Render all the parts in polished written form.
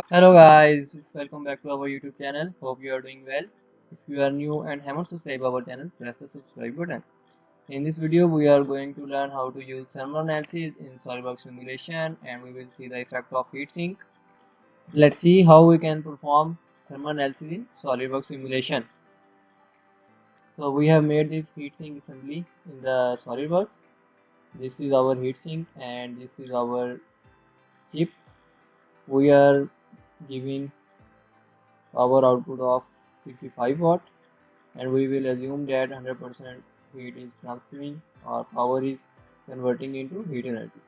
Hello guys, welcome back to our YouTube channel. Hope you are doing well. If you are new and haven't subscribed our channel, press the subscribe button. In this video, we are going to learn how to use thermal analysis in SolidWorks simulation, and we will see the effect of heatsink. Let's see how we can perform thermal analysis in SolidWorks simulation. So we have made this heatsink assembly in the SolidWorks. This is our heatsink and this is our chip. We are giving power output of 65 watt, and we will assume that 100% heat is transferring or power is converting into heat energy.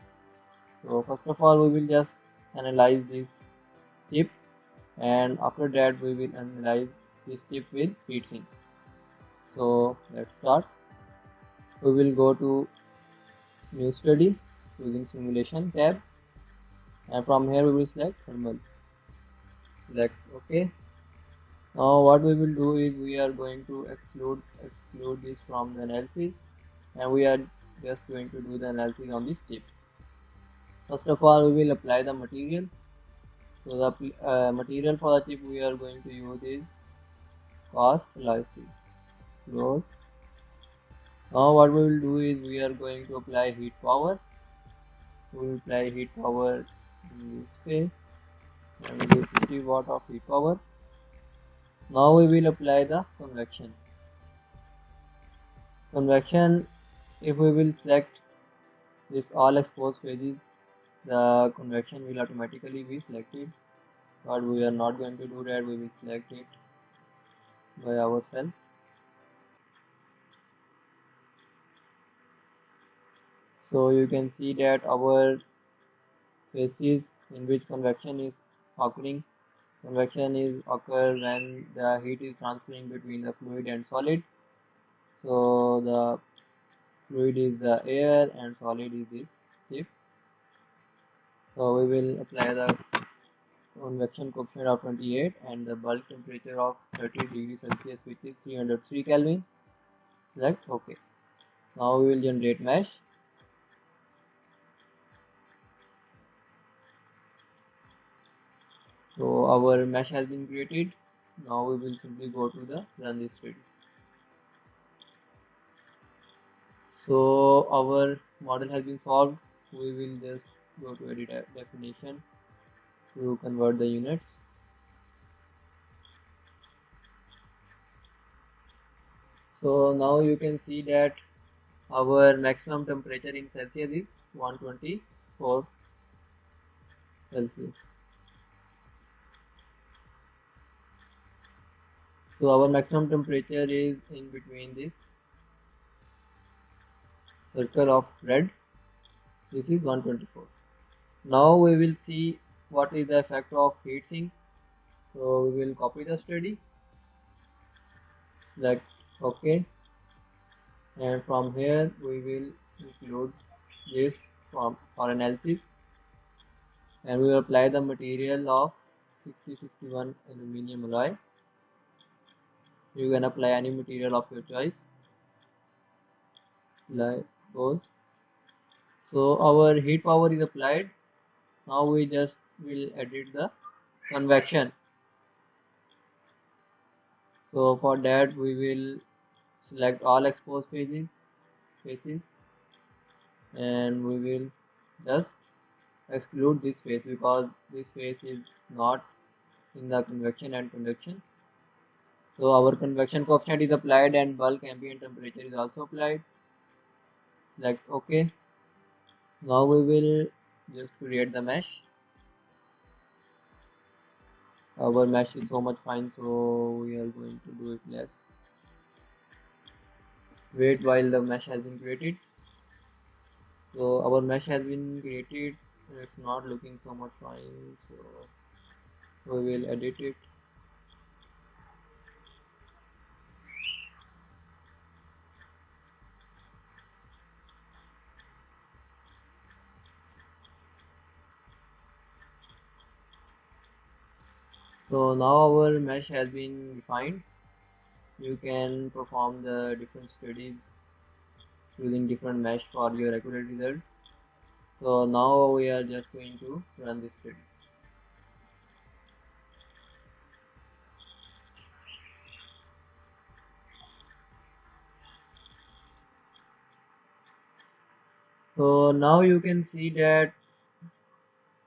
So first of all, we will just analyze this chip, and after that we will analyze this chip with heatsink. So let's start. We will go to new study using simulation tab, and from here we will select thermal. Select OK. Now what we will do is we are going to exclude this from the analysis, and we are just going to do the analysis on this chip. First of all, we will apply the material. So the material for the chip we are going to use is cast alloy steel. Close. Now what we will do is we are going to apply heat power. We will apply heat power in this phase, and we will 60 watt of heat power. Now we will apply the convection. Convection, if we will select this all exposed phases, the convection will automatically be selected, but we are not going to do that. We will select it by ourselves. So you can see that our phases in which convection is occurring. Convection is occur when the heat is transferring between the fluid and solid. So the fluid is the air and solid is this chip. So we will apply the convection coefficient of 28 and the bulk temperature of 30 degrees Celsius, which is 303 Kelvin. Select OK. Now we will generate mesh. So our mesh has been created. Now we will simply go to the run this study. So our model has been solved. We will just go to edit definition to convert the units. So now you can see that our maximum temperature in Celsius is 124 Celsius. So our maximum temperature is in between this circle of red. This is 124. Now we will see what is the effect of heatsink. So we will copy the study, select OK, and from here we will include this for analysis, and we will apply the material of 6061 aluminum alloy. You can apply any material of your choice like those. So our heat power is applied. Now we just will edit the convection. So for that we will select all exposed faces, and we will just exclude this phase because this phase is not in the convection and conduction. So our convection coefficient is applied and bulk ambient temperature is also applied. Select OK. Now we will just create the mesh. Our mesh is so much fine, so we are going to do it less. Wait while the mesh has been created. So our mesh has been created. It's not looking so much fine, so we will edit it. So now our mesh has been defined. You can perform the different studies using different mesh for your accurate result. So now we are just going to run this study. So now you can see that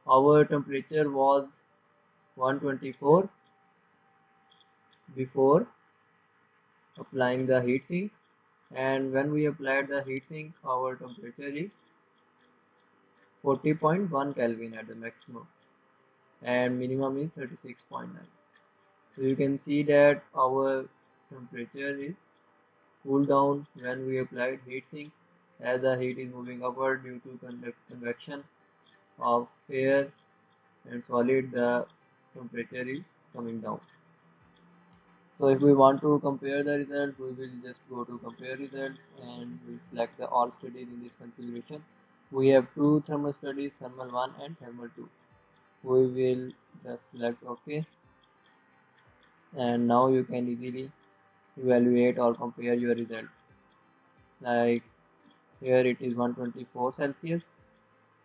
our temperature was 124 before applying the heatsink, and when we applied the heatsink our temperature is 40.1 Kelvin at the maximum and minimum is 36.9. So you can see that our temperature is cooled down when we applied heatsink, as the heat is moving upward due to convection of air and solid. The temperature is coming down. So if we want to compare the result, we will just go to compare results and we'll select the all studies in this configuration. We have two thermal studies, thermal 1 and thermal 2. We will just select OK, and now you can easily evaluate or compare your result. Like here it is 124 Celsius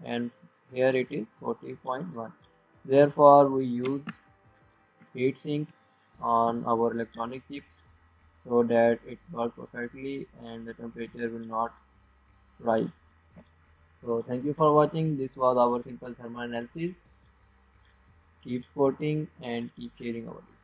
and here it is 40.1. Therefore we use heat sinks on our electronic chips so that it works perfectly and the temperature will not rise. So thank you for watching. This was our simple thermal analysis. Keep supporting and keep sharing our video.